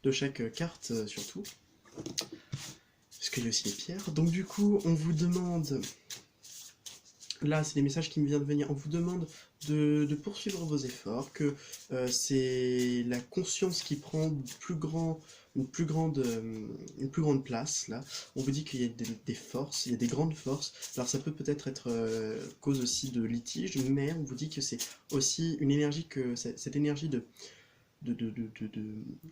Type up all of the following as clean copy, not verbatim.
de chaque carte surtout. Parce qu'il y a aussi les pierres. Donc du coup, on vous demande... Là, c'est les messages qui me viennent de venir. On vous demande de poursuivre vos efforts, que c'est la conscience qui prend une plus grande place, là. On vous dit qu'il y a des forces, il y a des grandes forces. Alors ça peut peut-être être, cause aussi de litige, mais on vous dit que c'est aussi une énergie cette énergie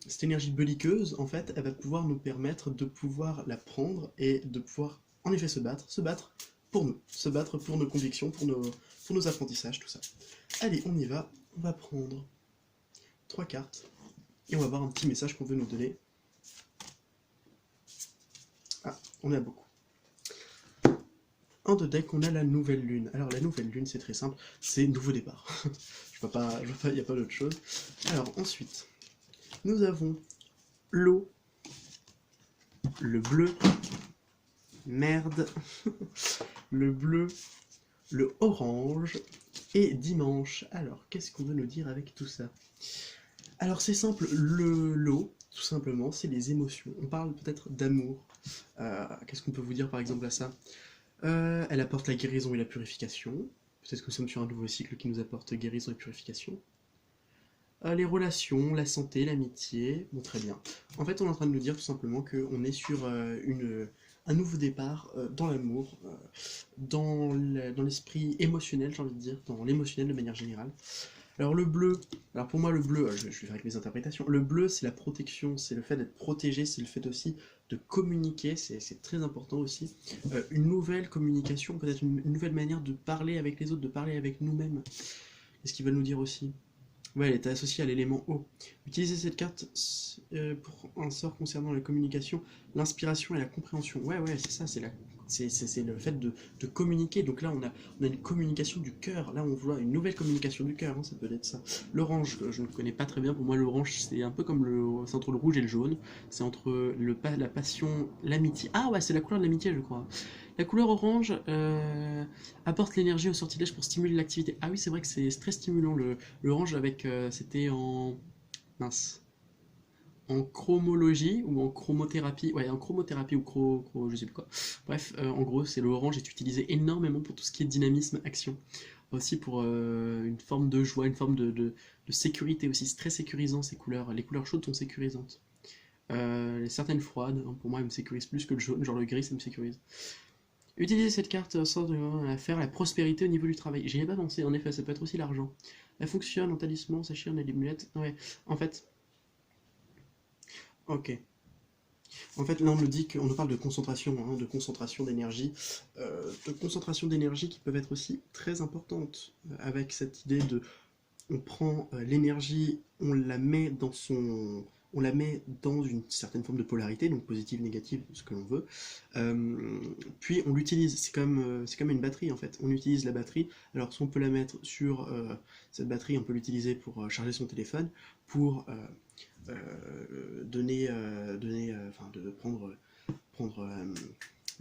cette énergie belliqueuse, en fait, elle va pouvoir nous permettre de pouvoir la prendre et de pouvoir, en effet, se battre pour nous, se battre pour nos convictions, pour nos apprentissages, tout ça. Allez, on y va, on va prendre 3 cartes, et on va voir un petit message qu'on veut nous donner. Ah, on a beaucoup. En de deck, on a la nouvelle lune. Alors la nouvelle lune, c'est très simple, c'est nouveau départ. Il n'y a pas d'autre chose. Alors ensuite, nous avons l'eau, le bleu, merde, le bleu, le orange et dimanche. Alors, qu'est-ce qu'on veut nous dire avec tout ça? Alors c'est simple, l'eau, tout simplement, c'est les émotions. On parle peut-être d'amour. Qu'est-ce qu'on peut vous dire par exemple à ça? Elle apporte la guérison et la purification. Peut-être que nous sommes sur un nouveau cycle qui nous apporte guérison et purification. Les relations, la santé, l'amitié, bon très bien. En fait on est en train de nous dire tout simplement qu'on est sur un nouveau départ dans l'amour, dans l'esprit émotionnel, j'ai envie de dire, dans l'émotionnel de manière générale. Alors le bleu, alors pour moi le bleu, je vais faire avec mes interprétations, le bleu c'est la protection, c'est le fait d'être protégé, c'est le fait aussi de communiquer, c'est très important aussi. Une nouvelle communication, peut-être une nouvelle manière de parler avec les autres, de parler avec nous-mêmes. Qu'est-ce qu'ils veulent nous dire aussi? Ouais, elle est associée à l'élément eau. Utilisez cette carte pour un sort concernant la communication, l'inspiration et la compréhension. Ouais, c'est ça, c'est le fait de communiquer. Donc là, on a une communication du cœur. Là, on voit une nouvelle communication du cœur, hein, ça peut être ça. L'orange, je ne connais pas très bien. Pour moi, l'orange, c'est un peu comme c'est entre le rouge et le jaune. C'est entre la passion, l'amitié. Ah ouais, c'est la couleur de l'amitié, je crois. La couleur orange apporte l'énergie au sortilège pour stimuler l'activité. Ah oui, c'est vrai que c'est très stimulant. L'orange avec, c'était en... mince. En chromologie ou en chromothérapie. Ouais, en chromothérapie ou je sais plus quoi. Bref, en gros, c'est l'orange est utilisé énormément pour tout ce qui est dynamisme, action. Aussi pour une forme de joie, une forme de sécurité aussi. C'est très sécurisant ces couleurs. Les couleurs chaudes sont sécurisantes. Certaines froides, hein, pour moi, elles me sécurisent plus que le jaune. Genre le gris, ça me sécurise. Utiliser cette carte sort à faire la prospérité au niveau du travail. J'y ai pas pensé, en effet, ça peut être aussi l'argent. Elle fonctionne en talisman, saphir, et amulettes. Ouais, en fait. Ok. En fait, là, on nous dit qu'on nous parle de concentration, hein, de concentration d'énergie qui peuvent être aussi très importantes, avec cette idée de, on prend l'énergie, on la met dans une certaine forme de polarité, donc positive, négative, ce que l'on veut, puis on l'utilise, c'est comme une batterie en fait, on utilise la batterie, alors soit on peut la mettre sur cette batterie, on peut l'utiliser pour charger son téléphone, pour enfin de prendre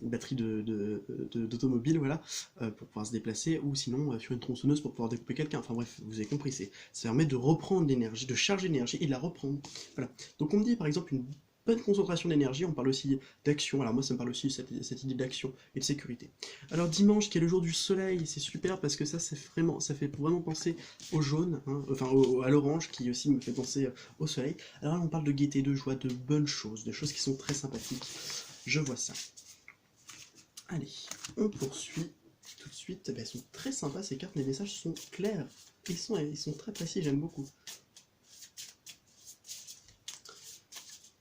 une batterie d'automobile, voilà, pour pouvoir se déplacer, ou sinon sur une tronçonneuse pour pouvoir découper quelqu'un. Enfin bref, vous avez compris, ça permet de reprendre l'énergie, de charger l'énergie et de la reprendre. Voilà. Donc on me dit par exemple une bonne concentration d'énergie, on parle aussi d'action. Alors moi ça me parle aussi cette idée d'action et de sécurité. Alors dimanche qui est le jour du soleil, c'est super parce que ça fait vraiment penser au jaune, hein, enfin à l'orange qui aussi me fait penser au soleil. Alors là on parle de gaieté, de joie, de bonnes choses, de choses qui sont très sympathiques. Je vois ça. Allez, on poursuit tout de suite. Elles sont très sympas ces cartes, les messages sont clairs. Ils sont très précis, j'aime beaucoup.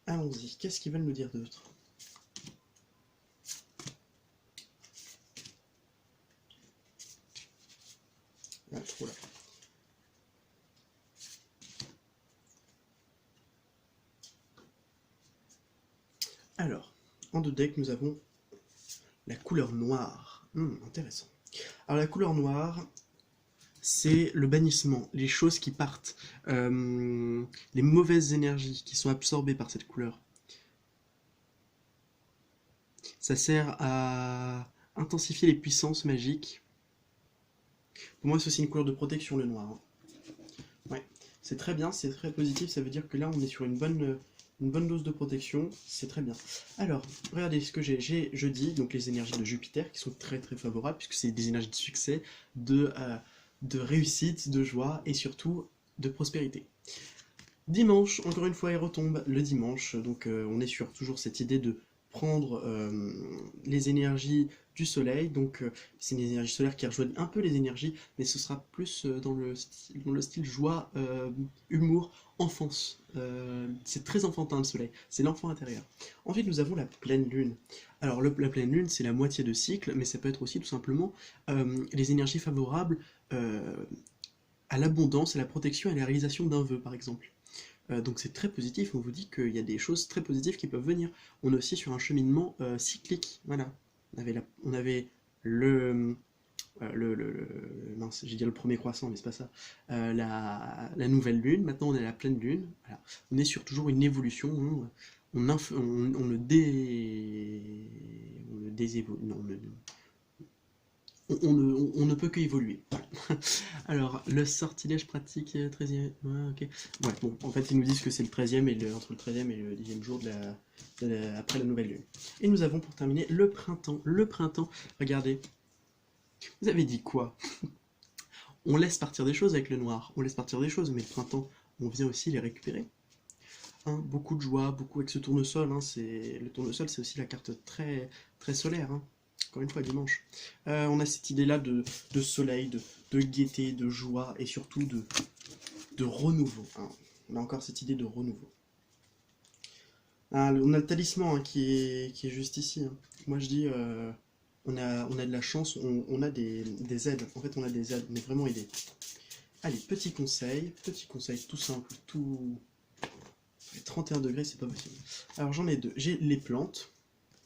Allons-y, qu'est-ce qu'ils veulent nous dire d'autre? Ah, trop là. Alors, en deux decks, nous avons la couleur noire. Intéressant. Alors la couleur noire, c'est le bannissement, les choses qui partent, les mauvaises énergies qui sont absorbées par cette couleur. Ça sert à intensifier les puissances magiques. Pour moi, c'est aussi une couleur de protection, le noir. Ouais, c'est très bien, c'est très positif, ça veut dire que là, on est sur une bonne Une bonne dose de protection, c'est très bien. Alors, regardez ce que j'ai. J'ai jeudi, donc les énergies de Jupiter, qui sont très très favorables, puisque c'est des énergies de succès, de réussite, de joie, et surtout de prospérité. Dimanche, encore une fois, il retombe le dimanche, donc on est sur toujours cette idée de prendre les énergies du soleil, donc c'est des énergies solaires qui rejoignent un peu les énergies, mais ce sera plus dans le style joie, humour, enfance. C'est très enfantin le soleil, c'est l'enfant intérieur. Ensuite, nous avons la pleine lune. Alors, la pleine lune, c'est la moitié de cycle, mais ça peut être aussi tout simplement les énergies favorables à l'abondance, à la protection et à la réalisation d'un vœu, par exemple. Donc c'est très positif, on vous dit qu'il y a des choses très positives qui peuvent venir. On est aussi sur un cheminement cyclique, voilà. On avait mince, j'ai dit le premier croissant, mais c'est pas ça. La nouvelle lune, maintenant on est à la pleine lune, voilà. On est sur toujours une évolution, on ne désévolue, non, on ne peut que évoluer. Voilà. Alors, le sortilège pratique 13e. Ouais, ok. Ouais, bon, en fait, ils nous disent que c'est le 13e entre le 13e et le 10e jour après la nouvelle lune. Et nous avons pour terminer le printemps. Le printemps, regardez. Vous avez dit quoi? On laisse partir des choses avec le noir, on laisse partir des choses, mais le printemps, on vient aussi les récupérer. Hein, beaucoup de joie, beaucoup avec ce tournesol. Hein, le tournesol, c'est aussi la carte très, très solaire. Hein. Encore une fois, dimanche. On a cette idée-là de soleil, de gaieté, de joie et surtout de renouveau. Hein. On a encore cette idée de renouveau. Ah, on a le talisman hein, qui est juste ici. Hein. Moi, je dis, on a de la chance, on a des aides. En fait, on a des aides, on est vraiment aidés. Allez, petit conseil tout simple, tout 31 degrés, c'est pas possible. Alors j'en ai deux. J'ai les plantes,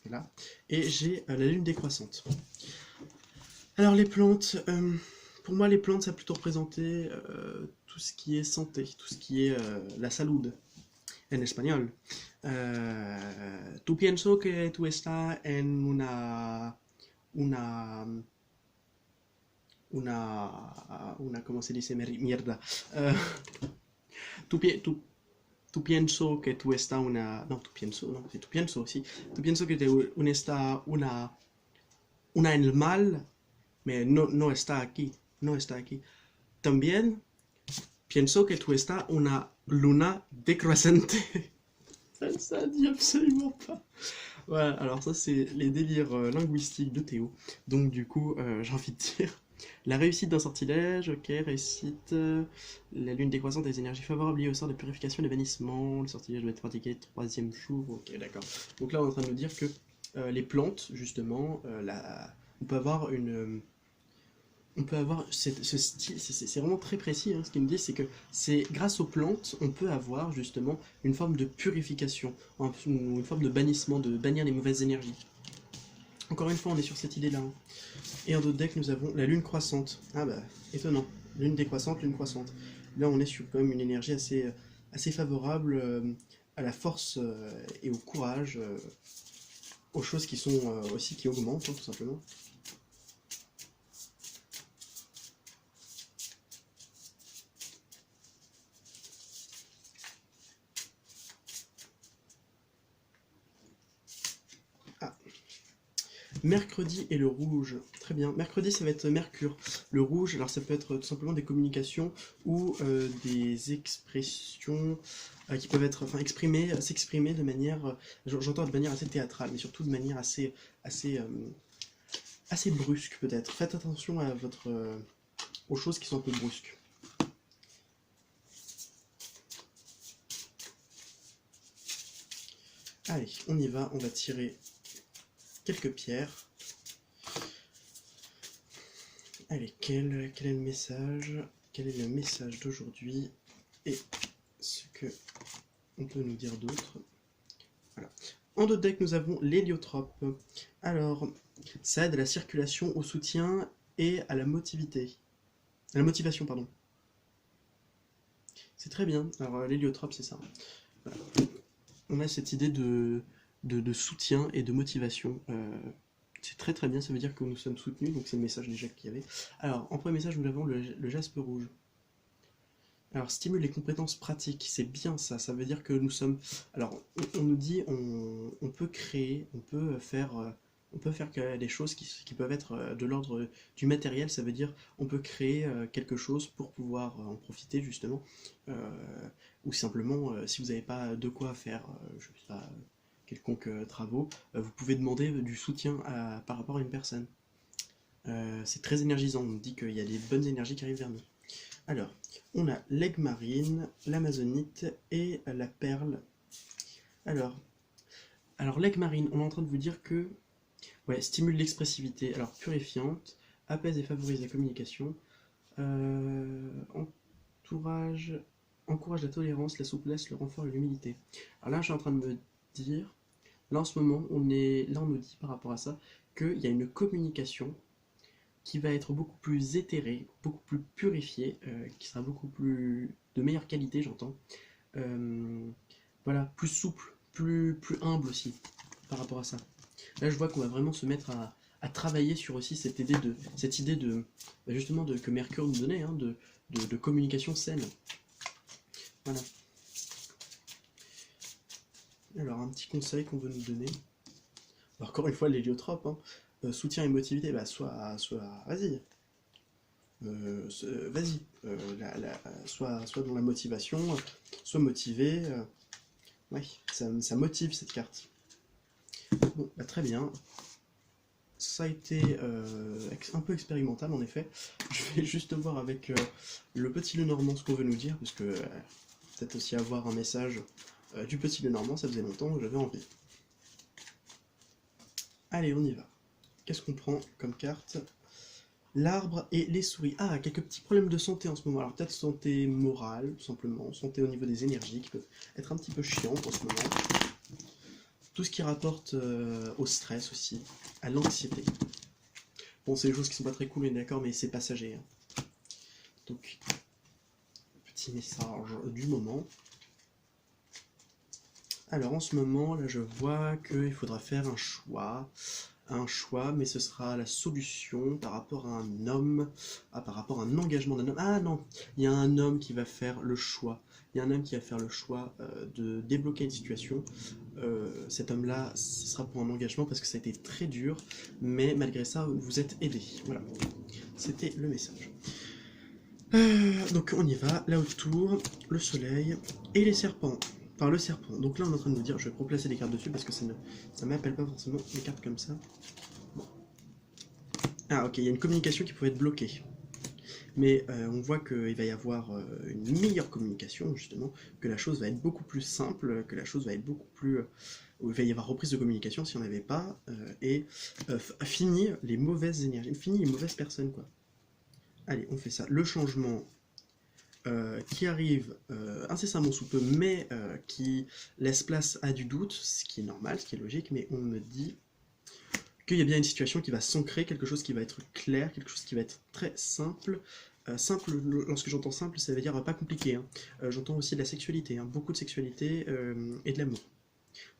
là, et j'ai la lune décroissante. Alors les plantes, pour moi les plantes ça a plutôt représenté tout ce qui est santé, tout ce qui est la salud en espagnol. Tu pienso que tu estás en una, ¿cómo se dice? Mierda. Tu, tu, tu pienso que tú estás una... No, tú pienso, no, sí, tú pienso, sí. Tú pienso que tú está una en el mal, pero no está aquí, no está aquí. También pienso que tú estás una luna décroissante. Ça dit absolument pas. Voilà, alors ça c'est les délires linguistiques de Théo. Donc du coup, j'ai envie de dire... La réussite d'un sortilège, ok, réussite. La lune décroissante des énergies favorables liées au sort de purification et de bannissement. Le sortilège doit être pratiqué le troisième jour, ok, d'accord. Donc là, on est en train de nous dire que les plantes, justement, on peut avoir ce style, c'est vraiment très précis. Hein, ce qu'ils nous disent, c'est que c'est grâce aux plantes, on peut avoir justement une forme de purification, une forme de bannissement, de bannir les mauvaises énergies. Encore une fois, on est sur cette idée-là. Hein. Et en d'autres decks, nous avons la lune croissante. Ah bah, étonnant. Lune décroissante, lune croissante. Là, on est sur quand même une énergie assez favorable à la force et au courage, aux choses qui sont aussi qui augmentent, hein, tout simplement. Mercredi et le rouge. Très bien. Mercredi, ça va être Mercure. Le rouge, alors ça peut être tout simplement des communications ou des expressions qui peuvent être, enfin, s'exprimer de manière, j'entends de manière assez théâtrale, mais surtout de manière assez brusque peut-être. Faites attention à aux choses qui sont un peu brusques. Allez, on y va, on va tirer quelques pierres. Allez, quel est le message? Quel est le message d'aujourd'hui? Et ce que on peut nous dire d'autre? Voilà. En d'autres decks, nous avons l'héliotrope. Alors, ça aide à la circulation, au soutien et à la motivité. À la motivation, pardon. C'est très bien. Alors, l'héliotrope, c'est ça. Voilà. On a cette idée de soutien et de motivation. C'est très très bien, ça veut dire que nous sommes soutenus, donc c'est le message déjà qu'il y avait. Alors, en premier message, nous avons le jaspe rouge. Alors, stimule les compétences pratiques, c'est bien ça, ça veut dire que nous sommes... Alors, on nous dit, on peut créer, on peut faire des choses qui peuvent être de l'ordre du matériel, ça veut dire on peut créer quelque chose pour pouvoir en profiter justement, ou simplement, si vous n'avez pas de quoi faire, je sais pas, quelconque travaux, vous pouvez demander du soutien par rapport à une personne. C'est très énergisant, on nous dit qu'il y a des bonnes énergies qui arrivent vers nous. Alors, on a l'aigle marine, l'amazonite et la perle. Alors, l'aigle marine, on est en train de vous dire que ouais, stimule l'expressivité, alors purifiante, apaise et favorise la communication, entourage, encourage la tolérance, la souplesse, le renfort et l'humilité. Alors là, je suis en train de me dire, là en ce moment, là on nous dit par rapport à ça qu'il y a une communication qui va être beaucoup plus éthérée, beaucoup plus purifiée, qui sera beaucoup plus de meilleure qualité, j'entends. Euh, voilà, plus souple, plus humble aussi par rapport à ça. Là, je vois qu'on va vraiment se mettre à travailler sur aussi cette idée de bah, justement que Mercure nous donnait, hein, de communication saine. Voilà. Alors, un petit conseil qu'on veut nous donner. Alors, encore une fois, l'héliotrope, hein. Soutien et motivité, bah, vas-y, vas-y, soit dans la motivation, soit motivé. Ouais, ça motive cette carte. Bon, bah, très bien. Ça a été un peu expérimental en effet. Je vais juste voir avec le petit Lenormand ce qu'on veut nous dire, parce que peut-être aussi avoir un message du petit Lenormand, ça faisait longtemps que j'avais envie. Allez, on y va. Qu'est-ce qu'on prend comme carte? L'arbre et les souris. Ah, quelques petits problèmes de santé en ce moment. Alors peut-être santé morale, tout simplement, santé au niveau des énergies, qui peuvent être un petit peu chiantes en ce moment. Tout ce qui rapporte au stress aussi, à l'anxiété. Bon, c'est des choses qui sont pas très cool, on est d'accord, mais c'est passager. Hein. Donc, petit message du moment. Alors en ce moment, là je vois qu'il faudra faire un choix, mais ce sera la solution par rapport à un homme, par rapport à un engagement d'un homme. Ah non, il y a un homme qui va faire le choix. Il y a un homme qui va faire le choix de débloquer une situation. Cet homme-là, ce sera pour un engagement parce que ça a été très dur, mais malgré ça, vous êtes aidé. Voilà, c'était le message. Donc on y va, là autour, le soleil et les serpents. Enfin le serpent. Donc là on est en train de nous dire, je vais replacer les cartes dessus parce que ça m'appelle pas forcément les cartes comme ça. Bon. Ah ok, il y a une communication qui pourrait être bloquée. Mais on voit qu'il va y avoir une meilleure communication justement, que la chose va être beaucoup plus simple, que la chose va être beaucoup plus... il va y avoir reprise de communication si on n'avait pas, et fini les mauvaises énergies, fini les mauvaises personnes quoi. Allez, on fait ça. Le changement qui arrive incessamment sous peu, mais qui laisse place à du doute, ce qui est normal, ce qui est logique, mais on me dit qu'il y a bien une situation qui va s'ancrer, quelque chose qui va être clair, quelque chose qui va être très simple. Simple, lorsque j'entends simple, ça veut dire pas compliqué. Hein. J'entends aussi de la sexualité, hein, beaucoup de sexualité et de l'amour.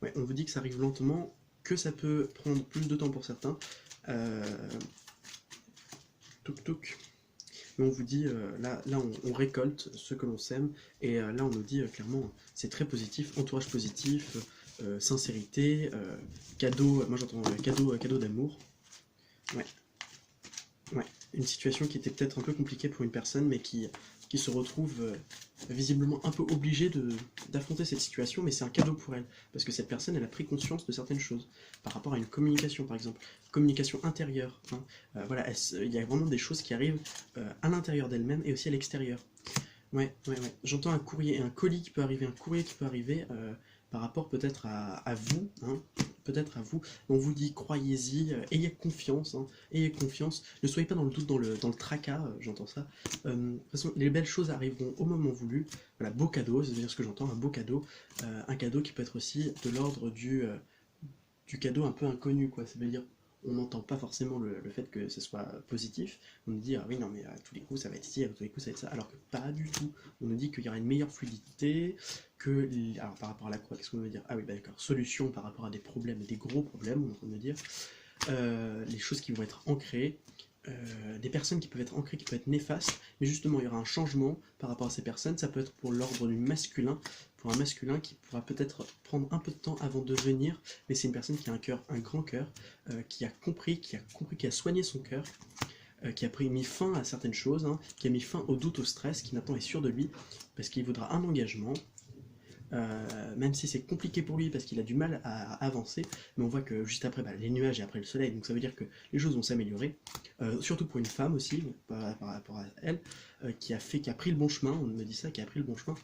Ouais, on vous dit que ça arrive lentement, que ça peut prendre plus de temps pour certains. Touk touk. Mais on vous dit, là on récolte ce que l'on sème, et là on nous dit clairement, c'est très positif, entourage positif, sincérité, cadeau, moi j'entends cadeau d'amour. Ouais, ouais, une situation qui était peut-être un peu compliquée pour une personne, mais qui se retrouve visiblement un peu obligée d'affronter cette situation, mais c'est un cadeau pour elle, parce que cette personne, elle a pris conscience de certaines choses, par rapport à une communication par exemple, communication intérieure, hein. Voilà, il y a vraiment des choses qui arrivent à l'intérieur d'elle-même et aussi à l'extérieur. Ouais, ouais, ouais. J'entends un courrier, un colis qui peut arriver, un courrier qui peut arriver par rapport peut-être à vous, hein, peut-être à vous. On vous dit croyez-y, ayez confiance, hein, ayez confiance. Ne soyez pas dans le doute, dans le tracas, j'entends ça. De toute façon, les belles choses arriveront au moment voulu. Voilà, beau cadeau, c'est-à-dire ce que j'entends, un cadeau qui peut être aussi de l'ordre du cadeau un peu inconnu, quoi. C'est-à-dire, on n'entend pas forcément le fait que ce soit positif. On nous dit, ah oui, non, mais à tous les coups, ça va être ici, à tous les coups, ça va être ça. Alors que pas du tout. On nous dit qu'il y aura une meilleure fluidité, alors par rapport à la croix, qu'est-ce qu'on veut dire? Ah oui, bah, d'accord. Solution par rapport à des problèmes, des gros problèmes, on est en train de me dire. Les choses qui vont être ancrées. des personnes qui peuvent être ancrées, qui peuvent être néfastes, mais justement il y aura un changement par rapport à ces personnes. Ça peut être pour l'ordre du masculin, pour un masculin qui pourra peut-être prendre un peu de temps avant de venir, mais c'est une personne qui a un cœur, un grand cœur, qui a compris, qui a soigné son cœur, qui a mis fin à certaines choses, hein, qui a mis fin au doute, au stress, qui maintenant est sûr de lui, parce qu'il voudra un engagement, même si c'est compliqué pour lui parce qu'il a du mal à avancer, mais on voit que juste après les nuages et après le soleil, donc ça veut dire que les choses vont s'améliorer, surtout pour une femme aussi, par rapport à elle, qui a pris le bon chemin, on me dit ça, qui a pris le bon chemin,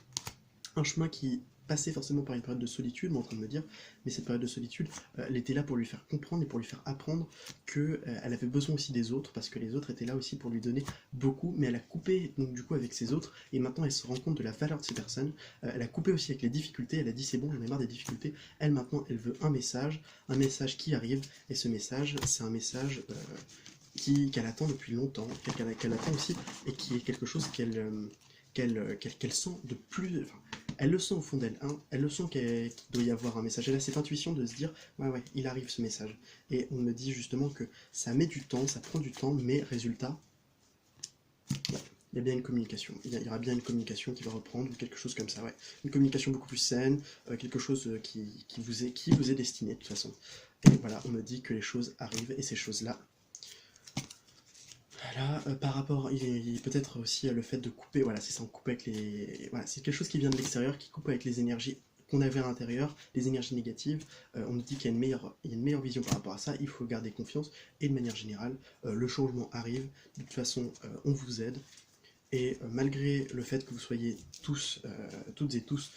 un chemin qui passait forcément par une période de solitude, moi en train de me dire, mais cette période de solitude, elle était là pour lui faire comprendre et pour lui faire apprendre qu'elle avait besoin aussi des autres, parce que les autres étaient là aussi pour lui donner beaucoup, mais elle a coupé donc du coup avec ces autres, et maintenant elle se rend compte de la valeur de ces personnes, elle a coupé aussi avec les difficultés, elle a dit c'est bon, j'en ai marre des difficultés, elle maintenant elle veut un message qui arrive, et ce message, c'est un message qu'elle attend depuis longtemps, qu'elle attend aussi, et qui est quelque chose qu'elle sent de plus... Enfin, elle le sent au fond d'elle, hein, elle le sent qu'il doit y avoir un message. Elle a cette intuition de se dire, ouais, il arrive ce message. Et on me dit justement que ça met du temps, ça prend du temps, mais résultat, ouais, il y a bien une communication. Il y aura bien une communication qui va reprendre, ou quelque chose comme ça, ouais. Une communication beaucoup plus saine, quelque chose qui vous est destiné de toute façon. Et voilà, on me dit que les choses arrivent, et ces choses-là, voilà, par rapport, il peut-être aussi le fait de couper, voilà, c'est ça, on coupe avec les... Voilà, c'est quelque chose qui vient de l'extérieur, qui coupe avec les énergies qu'on avait à l'intérieur, les énergies négatives, on nous dit qu'il y a une meilleure vision par rapport à ça, il faut garder confiance, et de manière générale, le changement arrive, de toute façon, on vous aide, et malgré le fait que vous soyez tous, toutes et tous,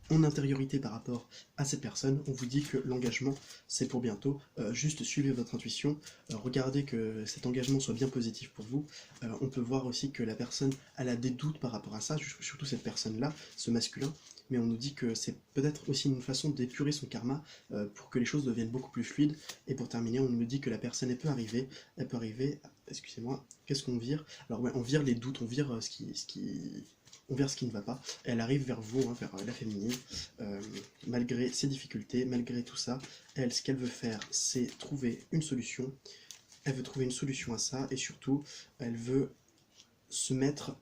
en intériorité par rapport à cette personne, on vous dit que l'engagement c'est pour bientôt, juste suivez votre intuition, regardez que cet engagement soit bien positif pour vous, on peut voir aussi que la personne elle a des doutes par rapport à ça, surtout cette personne-là, ce masculin, mais on nous dit que c'est peut-être aussi une façon d'épurer son karma pour que les choses deviennent beaucoup plus fluides, et pour terminer on nous dit que la personne elle peut arriver, excusez-moi, qu'est-ce qu'on vire? Alors ouais, on vire les doutes, on vire on vire ce qui ne va pas, et elle arrive vers vous, hein, vers la féminine, malgré ses difficultés, malgré tout ça, elle, ce qu'elle veut faire, c'est trouver une solution, elle veut trouver une solution à ça, et surtout, elle veut se mettre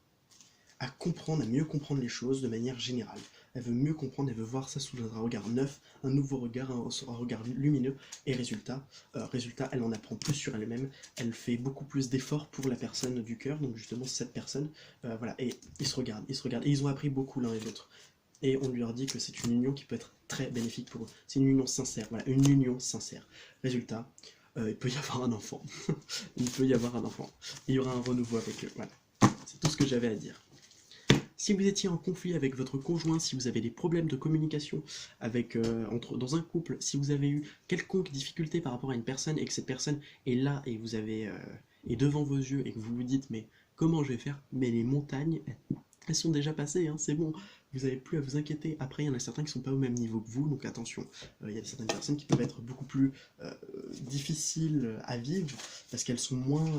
à comprendre, à mieux comprendre les choses de manière générale. Elle veut mieux comprendre, elle veut voir ça sous un regard neuf, un nouveau regard, un regard lumineux, et résultat, elle en apprend plus sur elle-même, elle fait beaucoup plus d'efforts pour la personne du cœur, donc justement cette personne, voilà, et ils se regardent, et ils ont appris beaucoup l'un et l'autre. Et on lui leur dit que c'est une union qui peut être très bénéfique pour eux. C'est une union sincère, voilà, une union sincère. Résultat, il peut y avoir un enfant. Il peut y avoir un enfant. Il y aura un renouveau avec eux, voilà. C'est tout ce que j'avais à dire. Si vous étiez en conflit avec votre conjoint, si vous avez des problèmes de communication avec, dans un couple, si vous avez eu quelconque difficulté par rapport à une personne et que cette personne est là et vous avez est devant vos yeux et que vous vous dites mais comment je vais faire? Mais les montagnes, elles sont déjà passées, hein, c'est bon, vous n'avez plus à vous inquiéter. Après, il y en a certains qui ne sont pas au même niveau que vous, donc attention. Il y a certaines personnes qui peuvent être beaucoup plus difficiles à vivre parce qu'elles sont moins,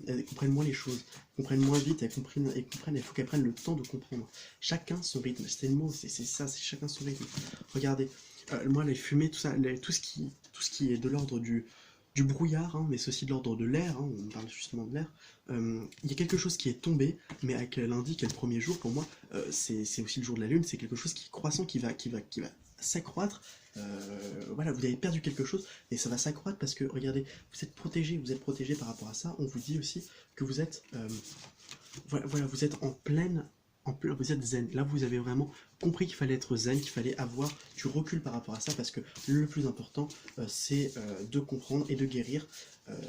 elles comprennent moins les choses, comprennent moins vite, il faut qu'elles prennent le temps de comprendre. Chacun son rythme, c'est le mot, c'est ça, c'est chacun son rythme. Regardez, moi les fumées, tout ça, tout ce qui est de l'ordre du brouillard, hein, mais c'est aussi de l'ordre de l'air, hein, on parle justement de l'air. Il y a quelque chose qui est tombé, mais avec lundi, qui est le premier jour, pour moi, c'est aussi le jour de la lune, c'est quelque chose qui est croissant, qui va s'accroître. Voilà, vous avez perdu quelque chose, et ça va s'accroître parce que, regardez, vous êtes protégé par rapport à ça. On vous dit aussi que vous êtes, voilà, vous êtes vous êtes zen. Là, vous avez vraiment compris qu'il fallait être zen, qu'il fallait avoir du recul par rapport à ça, parce que le plus important, c'est de comprendre et de guérir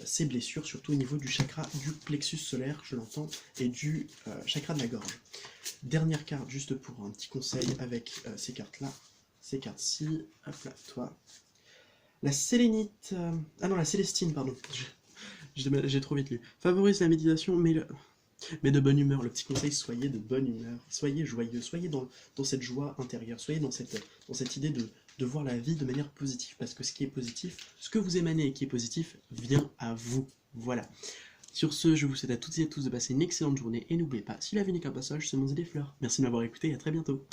ces blessures, surtout au niveau du chakra du plexus solaire, je l'entends, et du chakra de la gorge. Dernière carte, juste pour un petit conseil avec ces cartes-là, ces cartes-ci, hop là, toi. La sélénite, ah non, la célestine, pardon, j'ai trop vite lu. Favorise la méditation, mais de bonne humeur. Le petit conseil, soyez de bonne humeur, soyez joyeux, soyez dans cette joie intérieure, soyez dans cette idée de voir la vie de manière positive, parce que ce qui est positif, ce que vous émanez et qui est positif, vient à vous. Voilà. Sur ce, je vous souhaite à toutes et à tous de passer une excellente journée, et n'oubliez pas, si la vie n'est qu'un passage, semons des fleurs. Merci de m'avoir écouté et à très bientôt.